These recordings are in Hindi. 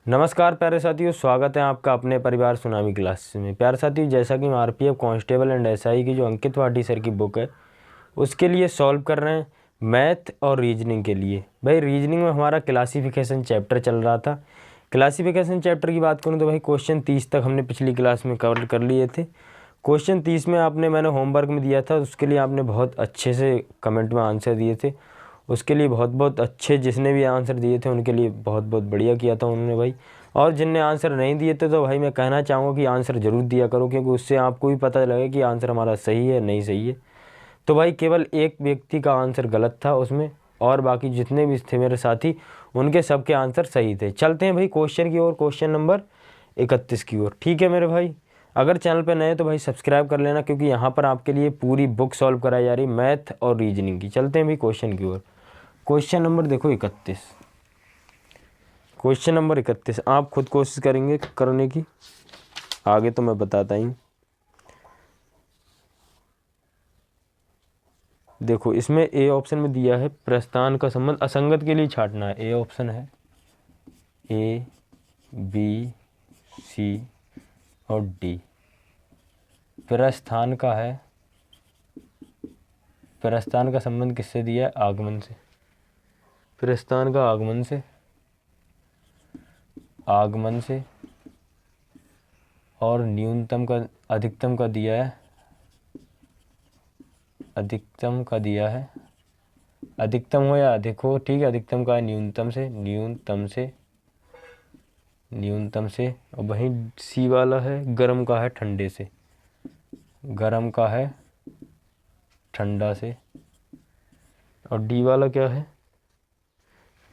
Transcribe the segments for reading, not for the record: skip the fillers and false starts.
नमस्कार प्यारे साथियों, स्वागत है आपका अपने परिवार सुनामी क्लास में। प्यारे साथियों, जैसा कि हम आरपीएफ कांस्टेबल एंड एसआई की जो अंकित वाटी सर की बुक है उसके लिए सॉल्व कर रहे हैं मैथ और रीजनिंग के लिए। भाई रीजनिंग में हमारा क्लासिफिकेशन चैप्टर चल रहा था। क्लासिफिकेशन चैप्टर की बात करूँ तो भाई क्वेश्चन 30 तक हमने पिछली क्लास में कवर कर लिए थे। क्वेश्चन 30 में मैंने होमवर्क में दिया था, उसके लिए आपने बहुत अच्छे से कमेंट में आंसर दिए थे। उसके लिए बहुत बहुत अच्छे, जिसने भी आंसर दिए थे उनके लिए बहुत बहुत बढ़िया किया था उन्होंने भाई। और जिनने आंसर नहीं दिए थे तो भाई मैं कहना चाहूँगा कि आंसर ज़रूर दिया करो, क्योंकि उससे आपको भी पता लगे कि आंसर हमारा सही है नहीं सही है। तो भाई केवल एक व्यक्ति का आंसर गलत था उसमें, और बाकी जितने भी थे मेरे साथी उनके सबके आंसर सही थे। चलते हैं भाई क्वेश्चन की ओर, क्वेश्चन नंबर 31 की ओर। ठीक है मेरे भाई, अगर चैनल पर नए तो भाई सब्सक्राइब कर लेना, क्योंकि यहाँ पर आपके लिए पूरी बुक सॉल्व कराई जा रही मैथ और रीजनिंग की। चलते हैं भाई क्वेश्चन की ओर। क्वेश्चन नंबर देखो 31। क्वेश्चन नंबर 31 आप खुद कोशिश करेंगे करने की, आगे तो मैं बताता ही। देखो इसमें ए ऑप्शन में दिया है प्रस्थान का संबंध असंगत के लिए छांटना है। ए ऑप्शन है ए, बी, सी और डी। प्रस्थान का है, प्रस्थान का संबंध किससे दिया है? आगमन से। प्रस्थान का आगमन से, आगमन से। और न्यूनतम का अधिकतम का दिया है, अधिकतम का दिया है, अधिकतम हो या अधिक हो, ठीक है। अधिकतम का है न्यूनतम से, न्यूनतम से, न्यूनतम से। और वहीं सी वाला है गर्म का है ठंडे से, गर्म का है ठंडा से। और डी वाला क्या है?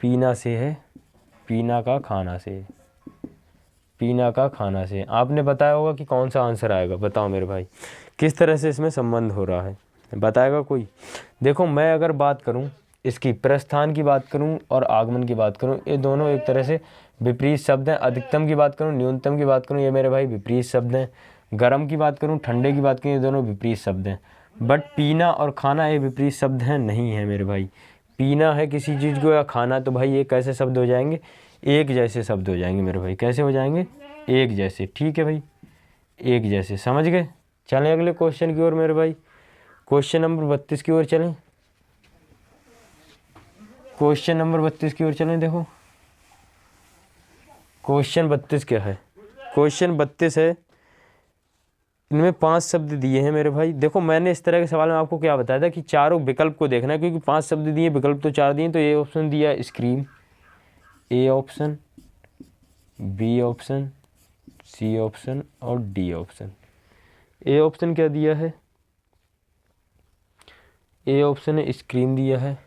पीना से है, पीना का खाना से, पीना का खाना से। आपने बताया होगा कि कौन सा आंसर आएगा, बताओ मेरे भाई किस तरह से इसमें संबंध हो रहा है, बताएगा कोई? देखो मैं अगर बात करूं इसकी, प्रस्थान की बात करूं और आगमन की बात करूं, ये दोनों एक तरह से विपरीत शब्द हैं। अधिकतम की बात करूं, न्यूनतम की बात करूं, ये मेरे भाई विपरीत शब्द हैं। गर्म की बात करूं, ठंडे की बात करूं, ये दोनों विपरीत शब्द हैं। बट पीना और खाना ये विपरीत शब्द हैं नहीं है मेरे भाई। पीना है किसी चीज़ को या खाना, तो भाई ये कैसे शब्द हो जाएंगे? एक जैसे शब्द हो जाएंगे मेरे भाई। कैसे हो जाएंगे? एक जैसे। ठीक है भाई, एक जैसे, समझ गए? चलें अगले क्वेश्चन की ओर मेरे भाई, क्वेश्चन नंबर 32 की ओर चलें। क्वेश्चन नंबर 32 की ओर चलें। देखो क्वेश्चन 32 क्या है? क्वेश्चन 32 है, इनमें 5 शब्द दिए हैं मेरे भाई। देखो मैंने इस तरह के सवाल में आपको क्या बताया था कि चारों विकल्प को देखना है, क्योंकि 5 शब्द दिए, विकल्प तो 4 दिए। तो ए ऑप्शन दिया है scream, A option, B option, C option और डी ऑप्शन। ए ऑप्शन क्या दिया है? ए ऑप्शन है स्क्रीम दिया है,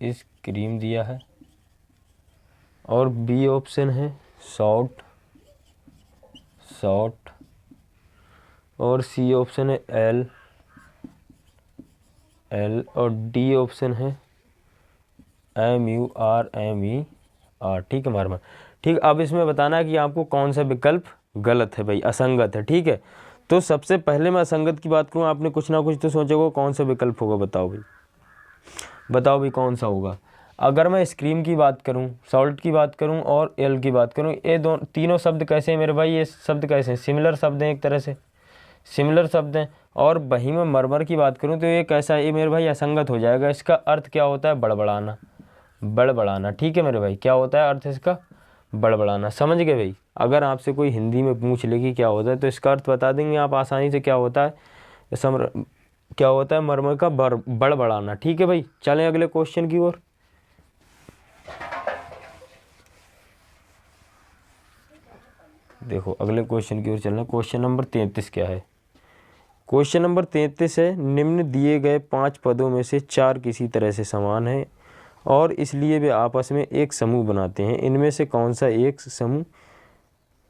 स्क्रीम दिया है। और बी ऑप्शन है शॉर्ट, शॉर्ट। और सी ऑप्शन है एल, एल। और डी ऑप्शन है M U R, M E R. ठीक है मारमा, ठीक। अब इसमें बताना है कि आपको कौन सा विकल्प गलत है भाई, असंगत है। ठीक है, तो सबसे पहले मैं असंगत की बात करूँ, आपने कुछ ना कुछ तो सोचा होगा कौन सा विकल्प होगा। बताओ भाई, बताओ भाई कौन सा होगा? अगर मैं स्क्रीम की बात करूं, सॉल्ट की बात करूं और एल की बात करूं, ये तीनों शब्द कैसे हैं मेरे भाई? ये शब्द कैसे हैं? सिमिलर शब्द हैं, एक तरह से सिमिलर शब्द हैं। और वहीं मैं मरमर की बात करूं तो ये कैसा है? ये मेरे भाई असंगत हो जाएगा। इसका अर्थ क्या होता है? बड़बड़ाना, बड़बड़ाना। ठीक है मेरे भाई, क्या होता है अर्थ इसका? बड़बड़ाना। समझ गए भाई? अगर आपसे कोई हिंदी में पूछ ले कि क्या होता है तो इसका अर्थ बता देंगे आप आसानी से। क्या होता है? क्या होता है? मरमर का बड़बड़ाना। ठीक है भाई, चलें अगले क्वेश्चन की ओर। देखो अगले क्वेश्चन की ओर चलना। क्वेश्चन नंबर 33 क्या है? क्वेश्चन नंबर 33 है, निम्न दिए गए 5 पदों में से 4 किसी तरह से समान हैं और इसलिए वे आपस में एक समूह बनाते हैं। इनमें से कौन सा एक समूह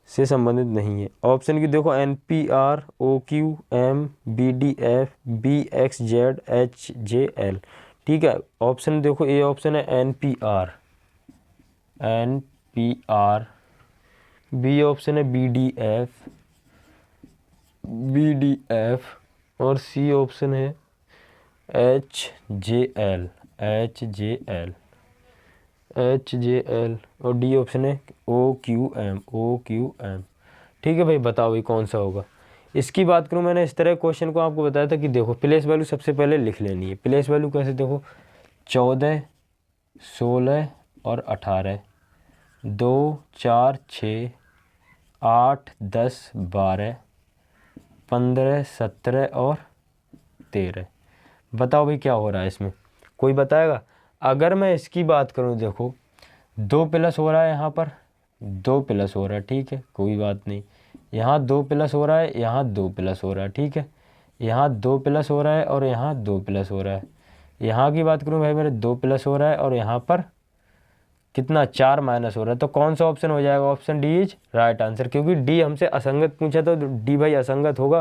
से संबंधित नहीं है? ऑप्शन की देखो, N P R, O Q, M, B D F, B X Z, H J L. ठीक है, ऑप्शन देखो, ए ऑप्शन है N P R, N P R. B option है B D F, B D F. और सी ऑप्शन है H J L, H J L. HJL, और डी ऑप्शन है OQM। ठीक है भाई, बताओ ये कौन सा होगा। इसकी बात करूँ, मैंने इस तरह क्वेश्चन को आपको बताया था कि देखो प्लेस वैल्यू सबसे पहले लिख लेनी है। प्लेस वैल्यू कैसे, देखो 14, 16 और 18, 2, 4, 6, 8, 10, 12, 15, 17 और 13। बताओ भाई क्या हो रहा है इसमें, कोई बताएगा। अगर मैं इसकी बात करूं, देखो 2 प्लस हो रहा है, यहाँ पर 2 प्लस हो रहा है, ठीक है कोई बात नहीं। यहाँ 2 प्लस हो रहा है, यहाँ 2 प्लस हो रहा है, ठीक है। यहाँ 2 प्लस हो रहा है और यहाँ 2 प्लस हो रहा है। यहाँ की बात करूँ भाई, मेरे 2 प्लस हो रहा है और यहाँ पर कितना 4 माइनस हो रहा है। तो कौन सा ऑप्शन हो जाएगा, option D is right answer, क्योंकि डी हमसे असंगत पूछा तो डी भाई असंगत होगा।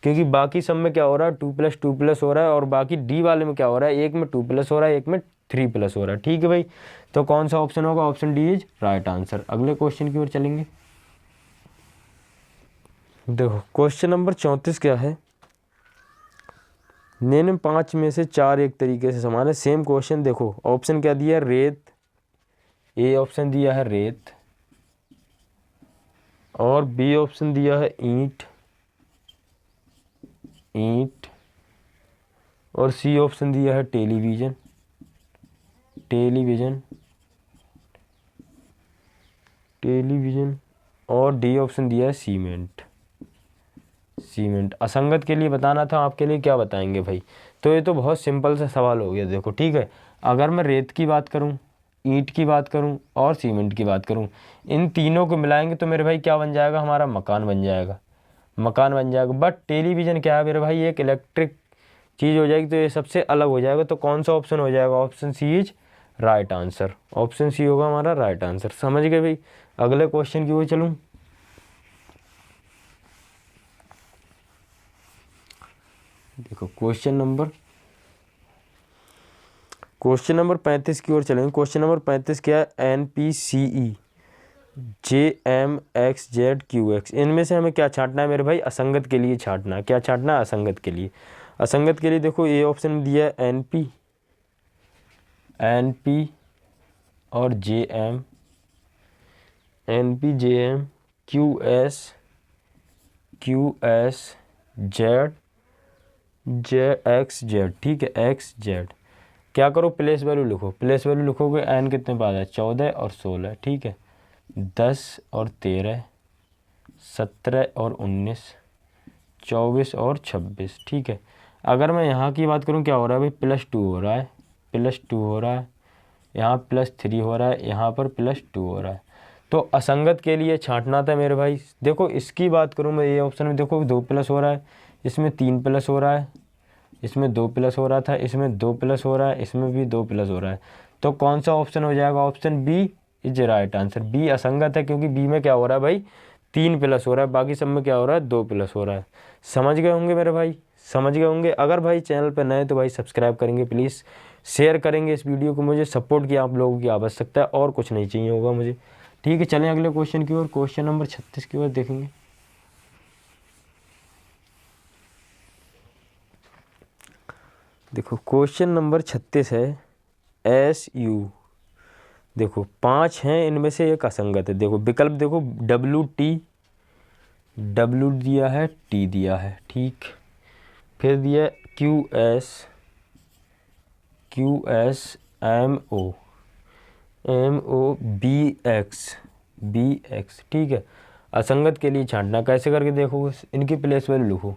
क्योंकि बाकी सब में क्या हो रहा है, 2 प्लस हो रहा है, और बाकी डी वाले में क्या हो रहा है, एक में 2 प्लस हो रहा है, एक में 3 प्लस हो रहा है। ठीक है भाई, तो कौन सा ऑप्शन होगा, option D is right answer. अगले क्वेश्चन की ओर चलेंगे। देखो क्वेश्चन नंबर 34 क्या है, निम्न 5 में से 4 एक तरीके से समान है। सेम क्वेश्चन, देखो ऑप्शन क्या दिया है, रेत, ए ऑप्शन दिया है रेत, और बी ऑप्शन दिया है ईंट, और सी ऑप्शन दिया है टेलीविज़न, और डी ऑप्शन दिया है सीमेंट। असंगत के लिए बताना था, आपके लिए क्या बताएंगे भाई। तो ये तो बहुत सिंपल सा सवाल हो गया, देखो ठीक है। अगर मैं रेत की बात करूं, ईंट की बात करूं और सीमेंट की बात करूं, इन तीनों को मिलाएंगे तो मेरे भाई क्या बन जाएगा, हमारा मकान बन जाएगा। बट टेलीविज़न क्या है मेरे भाई, एक इलेक्ट्रिक चीज़ हो जाएगी, तो ये सबसे अलग हो जाएगा। तो कौन सा ऑप्शन हो जाएगा, option C is right answer. Option C होगा हमारा राइट आंसर। समझ गए भाई। अगले क्वेश्चन की ओर चलूँ। देखो क्वेश्चन नंबर 35 की ओर चलेंगे। क्वेश्चन नंबर 35 क्या है, NPCE JMXZQX, इनमें से हमें क्या छांटना है मेरे भाई, असंगत के लिए छांटना है। क्या छांटना है, असंगत के लिए। असंगत के लिए देखो ए ऑप्शन दिया है NP और JM QS ZXZ, ठीक है XZ। क्या करो, प्लेस वैल्यू लिखो। प्लेस वैल्यू लिखोगे, एन कितने पास है, 14 और 16, ठीक है। 10 और 13, 17 और 19, 24 और 26, ठीक है। अगर मैं यहाँ की बात करूँ, क्या हो रहा है भाई, +2 हो रहा है, यहाँ +3 हो रहा है, यहाँ पर +2 हो रहा है। तो असंगत के लिए छांटना था मेरे भाई। देखो इसकी बात करूँ मैं, ये ऑप्शन में देखो 2 प्लस हो रहा है, इसमें 3 प्लस हो रहा है, इसमें 2 प्लस हो रहा था, इसमें 2 प्लस हो रहा है, इसमें भी 2 प्लस हो रहा है। तो कौन सा ऑप्शन हो जाएगा, option B is right answer. B असंगत है, क्योंकि बी में क्या हो रहा है भाई, 3 प्लस हो रहा है, बाकी सब में क्या हो रहा है, 2 प्लस हो रहा है। समझ गए होंगे मेरे भाई, समझ गए होंगे। अगर भाई चैनल पर नए तो भाई सब्सक्राइब करेंगे प्लीज़, शेयर करेंगे इस वीडियो को। मुझे सपोर्ट की आप लोगों की आवश्यकता है, और कुछ नहीं चाहिए होगा मुझे। ठीक है, चलें अगले क्वेश्चन की ओर। क्वेश्चन नंबर 36 की ओर देखेंगे। देखो क्वेश्चन नंबर 36 है SU। देखो 5 हैं, इनमें से एक असंगत है। देखो विकल्प देखो, W दिया है, T दिया है, ठीक। फिर दिया QS MO BX, ठीक है। असंगत के लिए छांटना कैसे करके देखो, इनकी प्लेस वैल्यू लिखो।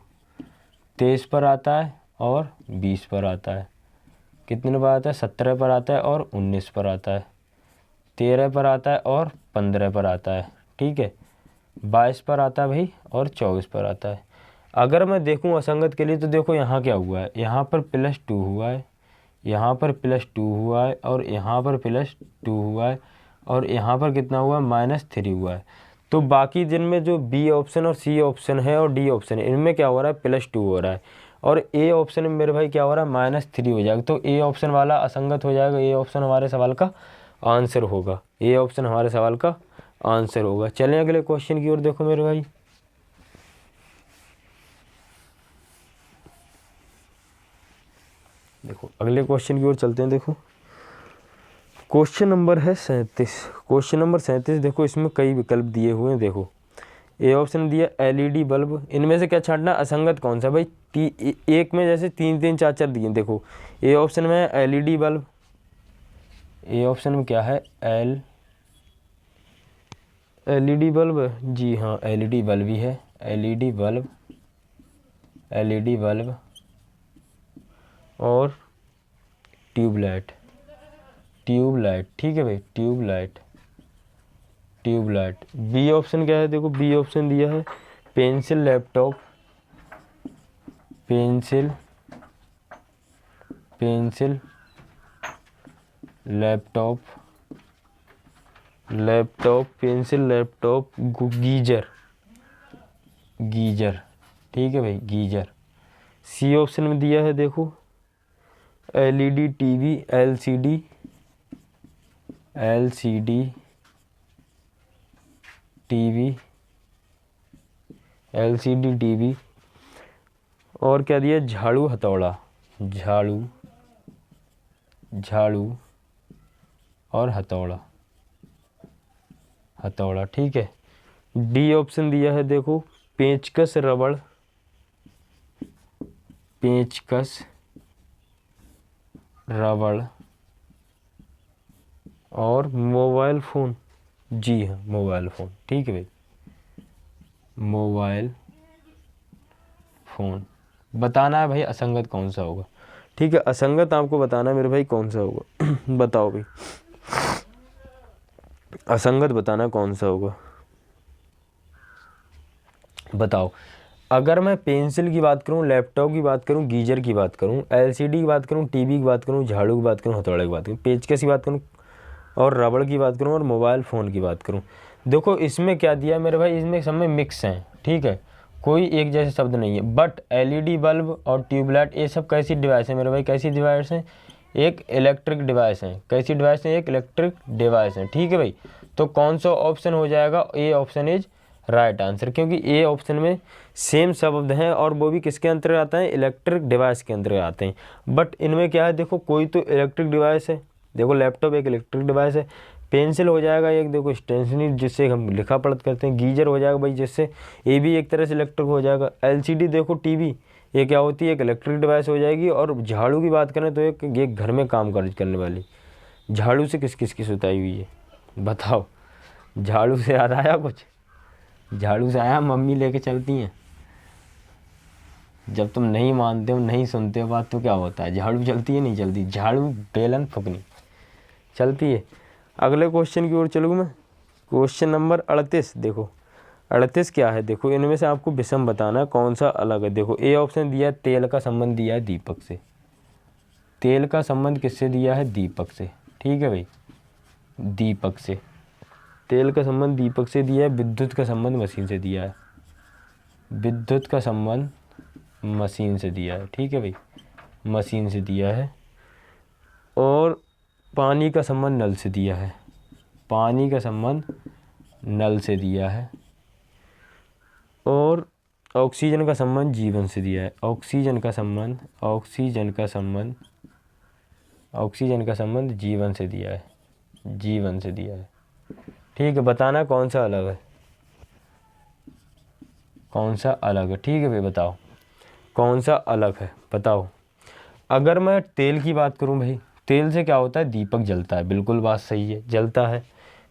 23 पर आता है और 20 पर आता है। कितने पर आता है, 17 पर आता है और 19 पर आता है। 13 पर आता है और 15 पर आता है, ठीक है। 22 पर आता है भाई और 24 पर आता है। अगर मैं देखूं असंगत के लिए, तो देखो यहाँ क्या हुआ है, यहाँ पर +2 हुआ है, यहाँ पर +2 हुआ है, और यहाँ पर +2 हुआ है, और यहाँ पर कितना हुआ है, -3 हुआ है। तो बाकी जिनमें जो बी ऑप्शन और सी ऑप्शन है और डी ऑप्शन है, इनमें क्या हो रहा है, +2 हो रहा है, और ए ऑप्शन में मेरे भाई क्या हो रहा है, -3 हो जाएगा। तो ए ऑप्शन वाला असंगत हो जाएगा। ए ऑप्शन हमारे सवाल का आंसर होगा। ए ऑप्शन हमारे सवाल का आंसर होगा। चलें अगले क्वेश्चन की ओर। देखो मेरे भाई, देखो अगले क्वेश्चन की ओर चलते हैं। देखो क्वेश्चन नंबर है 37। क्वेश्चन नंबर 37 देखो, इसमें कई विकल्प दिए हुए हैं। देखो ए ऑप्शन दिया एलईडी बल्ब, इनमें से क्या छांटना, असंगत कौन सा भाई, एक में जैसे 3 3 4 4 दिए। देखो ए ऑप्शन में है एलईडी बल्ब, ए ऑप्शन में क्या है एलईडी बल्ब, जी हाँ एलईडी बल्ब ही है, एलईडी बल्ब, एलईडी बल्ब और ट्यूबलाइट, ट्यूबलाइट, ठीक है भाई ट्यूबलाइट, ट्यूबलाइट। बी ऑप्शन क्या है, देखो बी ऑप्शन दिया है pencil laptop, pencil, pencil laptop, laptop, pencil laptop, geyser, geyser, ठीक है भाई गीजर। सी ऑप्शन में दिया है देखो LED TV, LCD, LCD TV, LCD TV. और क्या दिया, झाड़ू हथौड़ा, झाड़ू, झाड़ू और हथौड़ा, हथौड़ा, ठीक है। डी ऑप्शन दिया है देखो पेचकस रबड़, पेचकस रबड़ और मोबाइल फ़ोन, जी हाँ मोबाइल फ़ोन, ठीक है भाई मोबाइल फ़ोन। बताना है भाई असंगत कौन सा होगा, ठीक है असंगत आपको बताना है मेरे भाई कौन सा होगा बताओ भाई असंगत बताना कौन सा होगा, बताओ। अगर मैं पेंसिल की बात करूं, लैपटॉप की बात करूं, गीजर की बात करूं, एलसीडी की बात करूं, टीवी की बात करूं, झाड़ू की बात करूं, हथौड़े की बात करूं, पेचकस की बात करूं और रबड़ की बात करूं और मोबाइल फ़ोन की बात करूं, देखो इसमें क्या दिया मेरे भाई, इसमें सब में मिक्स हैं, ठीक है कोई एक जैसे शब्द नहीं है। बट एलईडी बल्ब और ट्यूबलाइट ये सब कैसी डिवाइस है मेरे भाई, कैसी डिवाइस हैं, एक इलेक्ट्रिक डिवाइस है, कैसी डिवाइस है, एक इलेक्ट्रिक डिवाइस है, ठीक है भाई। तो कौन सा ऑप्शन हो जाएगा, A option is right answer, क्योंकि ए ऑप्शन में सेम शब्द हैं और वो भी किसके अंतर्गत आते हैं, इलेक्ट्रिक डिवाइस के अंतर्गत आते हैं। बट इनमें क्या है देखो, कोई तो इलेक्ट्रिक डिवाइस है, देखो लैपटॉप एक इलेक्ट्रिक डिवाइस है, पेंसिल हो जाएगा एक देखो स्टेशनरी जिससे हम लिखा पढ़त करते हैं, गीजर हो जाएगा भाई जिससे ये भी एक तरह से इलेक्ट्रिक हो जाएगा, एलसीडी देखो टीवी ये क्या होती है, एक इलेक्ट्रिक डिवाइस हो जाएगी। और झाड़ू की बात करें तो एक घर में काम काज करने वाली, झाड़ू से किस किस की सुताई हुई है बताओ, झाड़ू से याद आया कुछ, झाड़ू से आया, मम्मी लेके चलती हैं, जब तुम नहीं मानते हो नहीं सुनते हो बात तो क्या होता है, झाड़ू चलती है नहीं चलती, झाड़ू बेलन फुकनी चलती है। अगले क्वेश्चन की ओर चलूँ मैं, क्वेश्चन नंबर 38। देखो 38 क्या है, देखो इनमें से आपको विषम बताना है कौन सा अलग है। देखो ए ऑप्शन दिया है तेल का संबंध दिया है दीपक से, तेल का संबंध किससे दिया है, दीपक से, ठीक है भाई दीपक से, तेल का संबंध दीपक से दिया है। विद्युत का संबंध मशीन से दिया है, विद्युत का संबंध मशीन से दिया है, ठीक है भाई मशीन से दिया है। और पानी का संबंध नल से दिया है, पानी का संबंध नल से दिया है। और ऑक्सीजन का संबंध जीवन से दिया है, ऑक्सीजन का संबंध, ऑक्सीजन का संबंध, ऑक्सीजन का संबंध जीवन से दिया है, जीवन से दिया है, ठीक है। बताना कौन सा अलग है, कौन सा अलग है, ठीक है भाई बताओ कौन सा अलग है बताओ। अगर मैं तेल की बात करूं भाई, तेल से क्या होता है, दीपक जलता है, बिल्कुल बात सही है जलता है।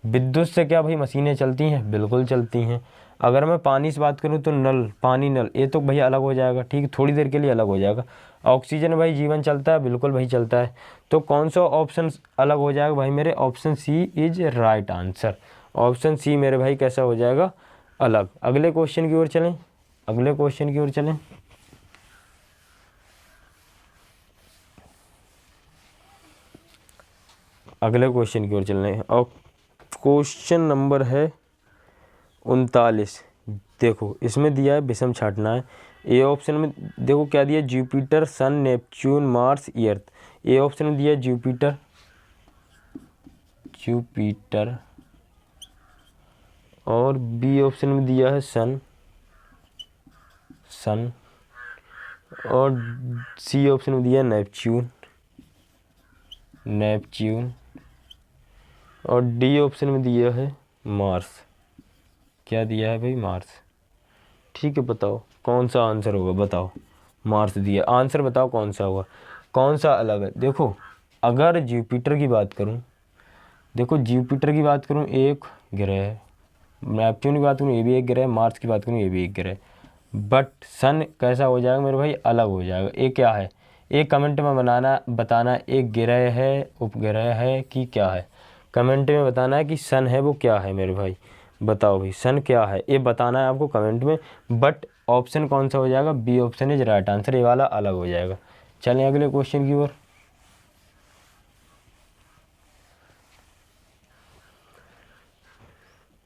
विद्युत से क्या भाई, मशीनें चलती हैं, बिल्कुल चलती हैं। अगर मैं पानी से बात करूं तो नल, पानी नल, ये तो भाई अलग हो जाएगा, ठीक है थोड़ी देर के लिए अलग हो जाएगा। ऑक्सीजन भाई जीवन चलता है, बिल्कुल भाई चलता है। तो कौन सा ऑप्शन अलग हो जाएगा भाई मेरे, option C is right answer, option C मेरे भाई कैसा हो जाएगा, अलग। अगले क्वेश्चन की ओर चलें, अगले क्वेश्चन की ओर चलें। अगले क्वेश्चन की ओर चल रहे हैं और क्वेश्चन नंबर है 39। देखो इसमें दिया है विषम छांटना है। ए ऑप्शन में देखो क्या दिया, Jupiter, Sun, Neptune, Mars, Earth. A option में दिया जुपिटर, जुपिटर और बी ऑप्शन में दिया है सन, सन और सी ऑप्शन में दिया है नेपच्यून, नेपच्यून और डी ऑप्शन में दिया है मार्स। क्या दिया है भाई? मार्स। ठीक है, बताओ कौन सा आंसर होगा, बताओ। मार्स दिया, आंसर बताओ कौन सा होगा, कौन सा अलग है। देखो अगर जुपिटर की बात करूं, देखो जुपिटर की बात करूं एक ग्रह है, नेपच्यून की बात करूं ये भी एक ग्रह है, मार्स की बात करूं ये भी एक ग्रह है, बट सन कैसा हो जाएगा मेरे भाई? अलग हो जाएगा। ये क्या है? एक कमेंट में बताना एक ग्रह है, उपग्रह है कि क्या है। कमेंट में बताना है कि सन है वो क्या है मेरे भाई। बताओ भाई सन क्या है, ये बताना है आपको कमेंट में। बट ऑप्शन कौन सा हो जाएगा? B option is right answer, ये वाला अलग हो जाएगा। चलें अगले क्वेश्चन की ओर।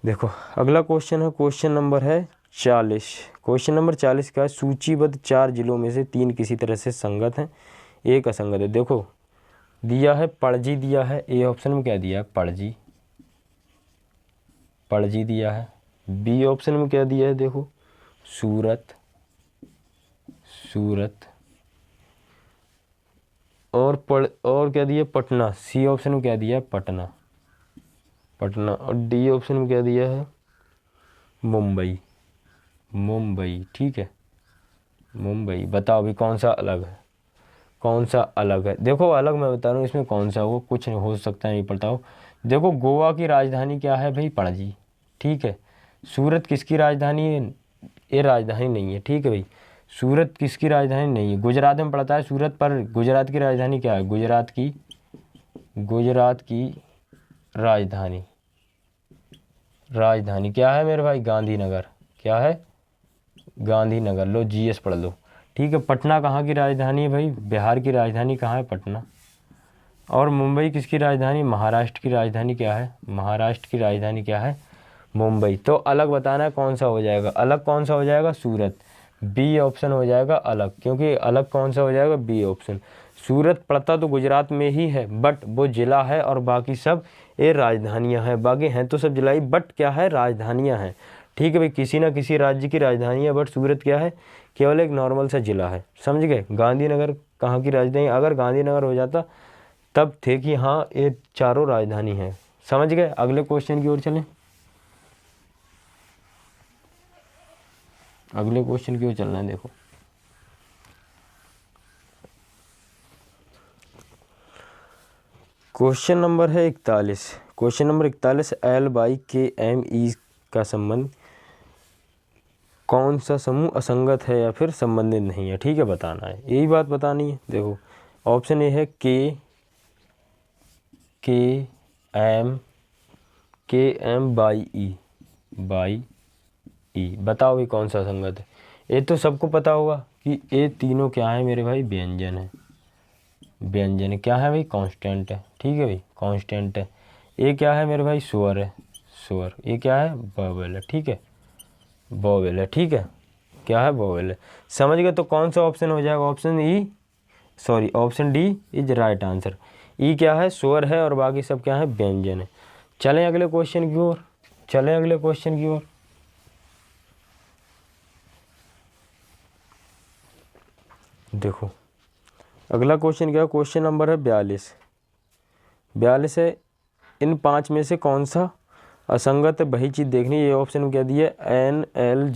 देखो अगला क्वेश्चन है, क्वेश्चन नंबर है 40। क्वेश्चन नंबर 40 का है, सूचीबद्ध 4 जिलों में से 3 किसी तरह से संगत हैं, एक असंगत है। देखो दिया है पणजी, दिया है ए ऑप्शन में, क्या दिया है? पणजी, पणजी दिया है। बी ऑप्शन में क्या दिया है? देखो सूरत, सूरत। और क्या दिया? पटना। सी ऑप्शन में क्या दिया है? पटना, पटना। और डी ऑप्शन में क्या दिया है? मुंबई, मुंबई। ठीक है, मुंबई। बताओ भी कौन सा अलग है, कौन सा अलग है। देखो अलग मैं बता रहा हूँ, इसमें कौन सा होगा, कुछ हो सकता है नहीं पता हो। देखो गोवा की राजधानी क्या है भाई? पणजी। ठीक है। सूरत किसकी राजधानी है? ये राजधानी नहीं है। ठीक है भाई, सूरत किसकी राजधानी नहीं है? गुजरात में पड़ता है सूरत, पर गुजरात की राजधानी क्या है? गुजरात की राजधानी, राजधानी क्या है मेरे भाई? गांधीनगर। क्या है? गांधीनगर। लो जीएस पढ़ लो। ठीक है। पटना कहाँ की राजधानी है भाई? बिहार की राजधानी कहाँ है? पटना। और मुंबई किसकी राजधानी? महाराष्ट्र की राजधानी क्या है? महाराष्ट्र की राजधानी क्या है? मुंबई। तो अलग बताना है कौन सा हो जाएगा, अलग कौन सा हो जाएगा? सूरत। बी ऑप्शन हो जाएगा अलग, क्योंकि अलग कौन सा हो जाएगा? B option. सूरत पड़ता तो गुजरात में ही है, बट वो जिला है और बाकी सब ये राजधानियां हैं। बाकी हैं तो सब जिला ही, बट क्या है? राजधानियां हैं। ठीक है भाई, किसी ना किसी राज्य की राजधानी है, बट सूरत क्या है? केवल एक नॉर्मल सा जिला है। समझ गए? गांधीनगर कहाँ की राजधानी? अगर गांधीनगर हो जाता तब थे कि हाँ ये चारों राजधानी हैं। समझ गए? अगले क्वेश्चन की ओर चलें। अगले क्वेश्चन की ओर चलना है। देखो क्वेश्चन नंबर है 41। क्वेश्चन नंबर 41, एल बाई के एम ई का संबंध कौन सा समूह असंगत है या फिर संबंधित नहीं है? ठीक है, बताना है, यही बात बतानी है। देखो ऑप्शन ए है के एम बाई ई। बताओ भाई कौन सा संगत है? ये तो सबको पता होगा कि ये तीनों क्या है मेरे भाई? व्यंजन है। व्यंजन क्या है भाई? कांस्टेंट है। ठीक है भाई, कांस्टेंट है। ये क्या है मेरे भाई? स्वर है, स्वर। ये क्या है? वोवेल है। ठीक है, वोवेल है। ठीक है, क्या है? वोवेल है। समझ गए? तो कौन सा ऑप्शन हो जाएगा? Option E, sorry option D is right answer. E क्या है? स्वर है और बाकी सब क्या है? व्यंजन है। चलें अगले क्वेश्चन की ओर, चलें अगले क्वेश्चन की ओर। देखो अगला क्वेश्चन क्या है? क्वेश्चन नंबर है 42। 42 है, इन 5 में से कौन सा असंगत है? वही चीज़ देखनी है। ये ऑप्शन में क्या दिया? N L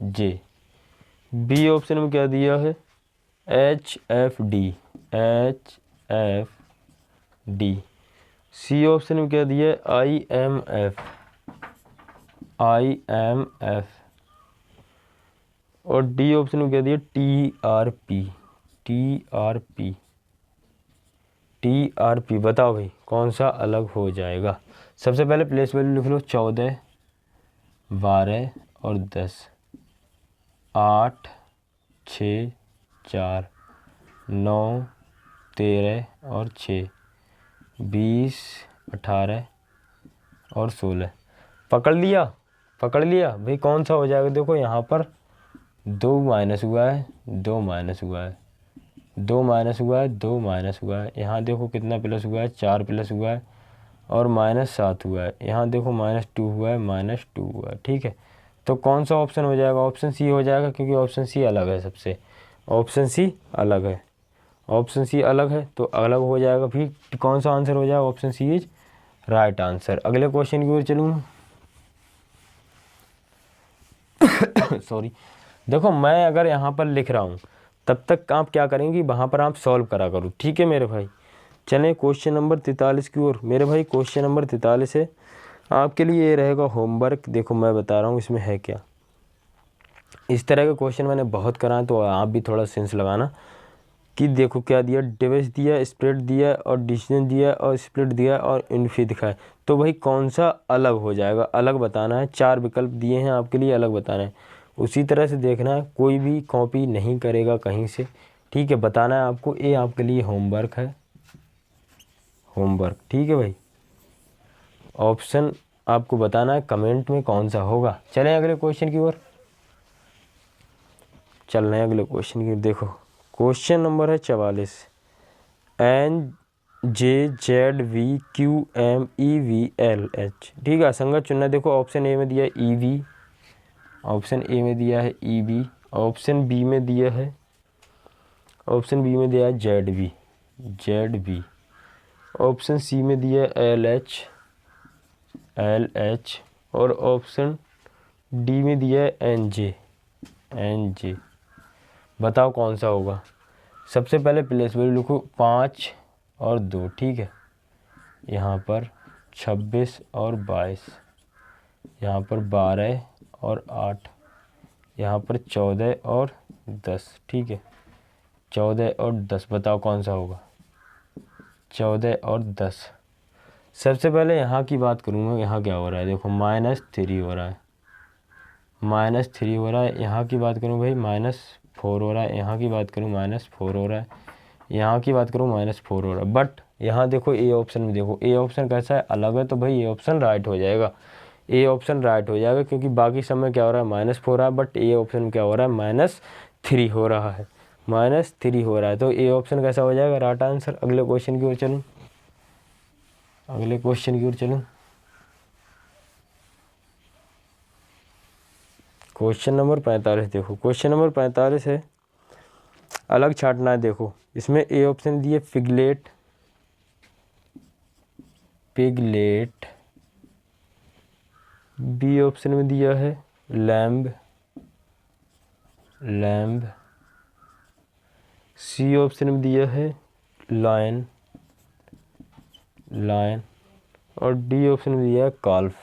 J. B option में क्या दिया है? H F D. C option में क्या दिया है? I M F. और डी ऑप्शन में क्या दिया? T R P. बताओ भाई कौन सा अलग हो जाएगा? सबसे पहले प्लेस वैल्यू लिख लो। 14, 12 और 10, 8, 6, 4, 9, 13 और 6, 20, 18 और 16। पकड़ लिया, पकड़ लिया भाई कौन सा हो जाएगा? देखो यहाँ पर 2 माइनस हुआ है, 2 माइनस हुआ है, 2 माइनस हुआ है, 2 माइनस हुआ है। यहाँ देखो कितना प्लस हुआ है? 4 प्लस हुआ है और -7 हुआ है। यहाँ देखो -2 हुआ है, -2 हुआ है। ठीक है, तो कौन सा ऑप्शन हो जाएगा? ऑप्शन सी हो जाएगा, क्योंकि ऑप्शन सी अलग है सबसे। ऑप्शन सी अलग है। ऑप्शन सी अलग है तो अलग हो जाएगा, फिर कौन सा आंसर हो जाएगा, option C is right answer. अगले क्वेश्चन की ओर चलूँ। सॉरी, देखो मैं अगर यहाँ पर लिख रहा हूँ तब तक आप क्या करेंगे, वहाँ पर आप सॉल्व करा करो, ठीक है मेरे भाई। चलें क्वेश्चन नंबर 43 की ओर। मेरे भाई क्वेश्चन नंबर 43 है, आपके लिए ये रहेगा होमवर्क। देखो मैं बता रहा हूँ इसमें है क्या। इस तरह के क्वेश्चन मैंने बहुत कराए, तो आप भी थोड़ा सेंस लगाना कि देखो क्या दिया, डिवाइस दिया, स्प्लिट दिया और डिसीजन दिया और स्प्लिट दिया और इन्फी दिखाए, तो भाई कौन सा अलग हो जाएगा, अलग बताना है। 4 विकल्प दिए हैं आपके लिए, अलग बताना है। उसी तरह से देखना है, कोई भी कॉपी नहीं करेगा कहीं से, ठीक है, बताना है आपको। ये आपके लिए होमवर्क है, होमवर्क, ठीक है भाई। ऑप्शन आपको बताना है कमेंट में कौन सा होगा। चलें अगले क्वेश्चन की ओर, चल रहे हैं अगले क्वेश्चन की। देखो क्वेश्चन नंबर है 44, NJZVQMEVLH, ठीक है, असंगत चुनना। देखो ऑप्शन ए में दिया है EV, ऑप्शन ए में दिया है EB, ऑप्शन बी में दिया है ZB, ऑप्शन सी में दिया है LH और ऑप्शन डी में दिया है NJ। बताओ कौन सा होगा। सबसे पहले प्लेस वैल्यू लिखो 5 और 2, ठीक है, यहाँ पर 26 और 22, यहाँ पर 12 और 8, यहाँ पर 14 और 10, ठीक है, 14 और 10। बताओ कौन सा होगा, 14 और 10। सबसे पहले यहाँ की बात करूँगा, यहाँ क्या हो रहा है, देखो -3 हो रहा है, -3 हो रहा है। यहाँ की बात करूँ भाई -4 हो रहा है, यहाँ की बात करूँ -4 हो रहा है, यहाँ की बात करूँ -4 हो रहा है। बट यहाँ देखो ए ऑप्शन में, देखो ए ऑप्शन कैसा है, अलग है, तो भाई ए ऑप्शन राइट हो जाएगा, ए ऑप्शन राइट हो जाएगा, क्योंकि बाकी सब में क्या हो रहा है -4 हो रहा है, बट ए ऑप्शन में क्या हो रहा है -3 हो रहा है, -3 हो रहा है, तो ए ऑप्शन कैसा हो जाएगा, राइट आंसर। अगले क्वेश्चन की ओर चलूँ, अगले क्वेश्चन की ओर चलूँ। क्वेश्चन नंबर 45, देखो क्वेश्चन नंबर 45 है, अलग छाटना है। देखो इसमें ए ऑप्शन दिए पिगलेट, बी ऑप्शन में दिया है लैम्ब, सी ऑप्शन में दिया है लायन, और डी ऑप्शन में दिया है काल्फ।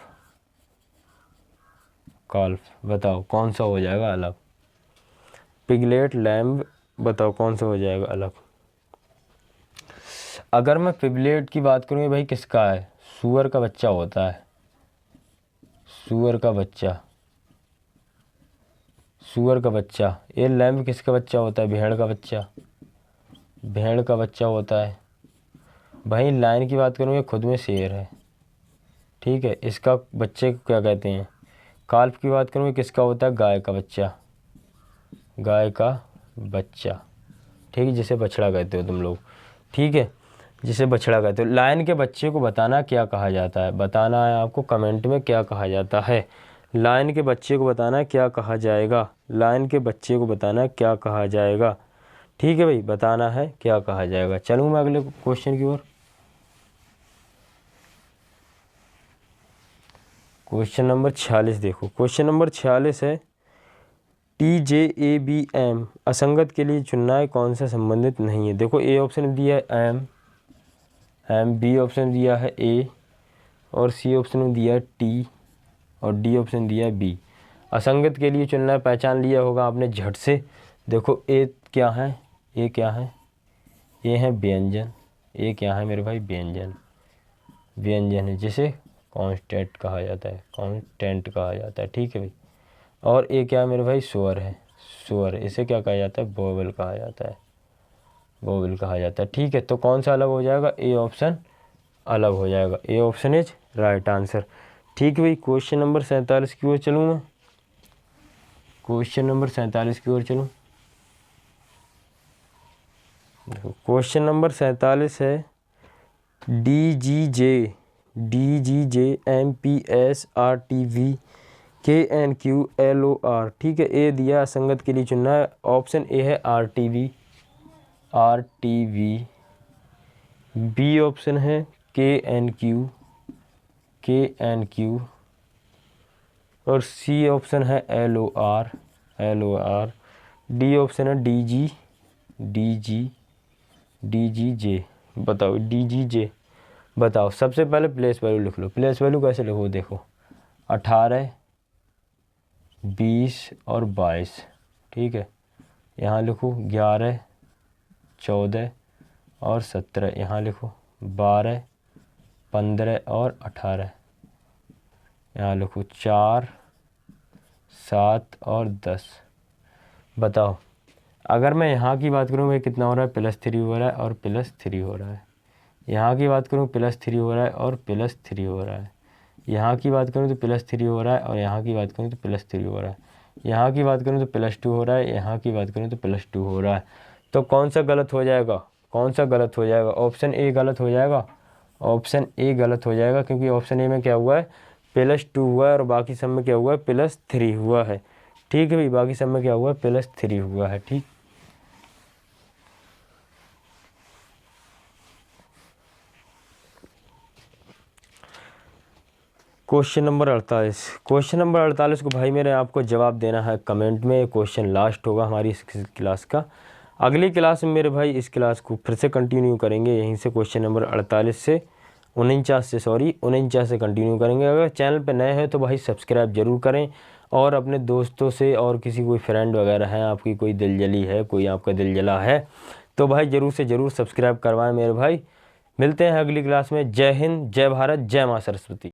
बताओ कौन सा हो जाएगा अलग, पिगलेट, लैम्ब, बताओ कौन सा हो जाएगा अलग। अगर मैं पिगलेट की बात करूँ, भाई किसका है, सूअर का बच्चा होता है, सूअर का बच्चा। ये लैम्ब किसका बच्चा होता है, भेड़ का बच्चा होता है। भाई लायन की बात करूँ, ये खुद में शेर है, ठीक है, इसका बच्चे को क्या कहते हैं, काल्फ की बात करूँ, किसका होता है, गाय का बच्चा, ठीक है, जिसे बछड़ा कहते हो तुम लोग, ठीक है, जिसे बछड़ा कहते हो। लायन के बच्चे को बताना क्या कहा जाता है, बताना है आपको कमेंट में क्या कहा जाता है। लायन के बच्चे को बताना क्या कहा जाएगा, ठीक है भाई, बताना है क्या कहा जाएगा। चलूँ मैं अगले क्वेश्चन की ओर। क्वेश्चन नंबर 46, देखो क्वेश्चन नंबर 46 है, TJABM, असंगत के लिए चुनना है, कौन सा संबंधित नहीं है। देखो ए ऑप्शन दिया है एम, बी ऑप्शन दिया है ए, और सी ऑप्शन में दिया है टी, और डी ऑप्शन दिया है बी। असंगत के लिए चुनना है, पहचान लिया होगा आपने झट से। देखो ए क्या है, ये है व्यंजन, ये क्या है मेरे भाई, व्यंजन है, जिसे कांस्टेंट कहा जाता है, ठीक है भाई। और ये क्या है मेरे भाई, स्वर है, इसे क्या कहा जाता है, वोवेल कहा जाता है, ठीक है। तो कौन सा अलग हो जाएगा, ए ऑप्शन अलग हो जाएगा, A option is right answer, ठीक है भाई। क्वेश्चन नंबर 47 की ओर चलूँ मैं, क्वेश्चन नंबर 47 की ओर चलूँ। क्वेश्चन नंबर 47 है, DGJ MPS RTV KNQLOR, ठीक है, ए दिया, असंगत के लिए चुनना है, ऑप्शन ए है RTV, RTV। बी ऑप्शन है KNQ, और सी ऑप्शन है LOR। डी ऑप्शन है DGJ। बताओ DGJ। बताओ, सबसे पहले प्लेस वैल्यू लिख लो। प्लेस वैल्यू कैसे लिखो, देखो 18, 20 और 22, ठीक है। यहाँ लिखो 11, 14 और 17, यहाँ लिखो 12, 15 और 18, यहाँ लिखो 4, 7 और 10। बताओ, अगर मैं यहाँ की बात करूँ, भाई कितना हो रहा है, +3 हो रहा है और +3 हो रहा है। यहाँ की बात करूँ, +3 हो रहा है और +3 हो रहा है। यहाँ की बात करूँ तो +3 हो रहा है, और यहाँ की बात करूँ तो +3 हो रहा है। यहाँ की बात करूँ तो +2 हो रहा है, यहाँ की बात करूँ तो +2 हो रहा है। तो कौन सा गलत हो जाएगा, कौन सा गलत हो जाएगा? ऑप्शन ए गलत हो जाएगा। ऑप्शन ए गलत हो जाएगा, क्योंकि ऑप्शन ए में क्या हुआ है, +2 हुआ है, और बाकी सब में क्या हुआ है, +3 हुआ है। ठीक है भाई, बाकी सब में क्या हुआ है, +3 हुआ है। ठीक, क्वेश्चन नंबर 48। क्वेश्चन नंबर 48 को भाई मेरे आपको जवाब देना है कमेंट में। क्वेश्चन लास्ट होगा हमारी इस क्लास का। अगली क्लास में मेरे भाई इस क्लास को फिर से कंटिन्यू करेंगे, यहीं से क्वेश्चन नंबर 48 से 49 से कंटिन्यू करेंगे। अगर चैनल पे नए हैं तो भाई सब्सक्राइब जरूर करें, और अपने दोस्तों से और किसी कोई फ्रेंड वगैरह हैं, आपकी कोई दिल जली है, कोई आपका दिल जला है, तो भाई ज़रूर से ज़रूर सब्सक्राइब करवाएं मेरे भाई। मिलते हैं अगली क्लास में। जय हिंद, जय भारत, जय माँ सरस्वती।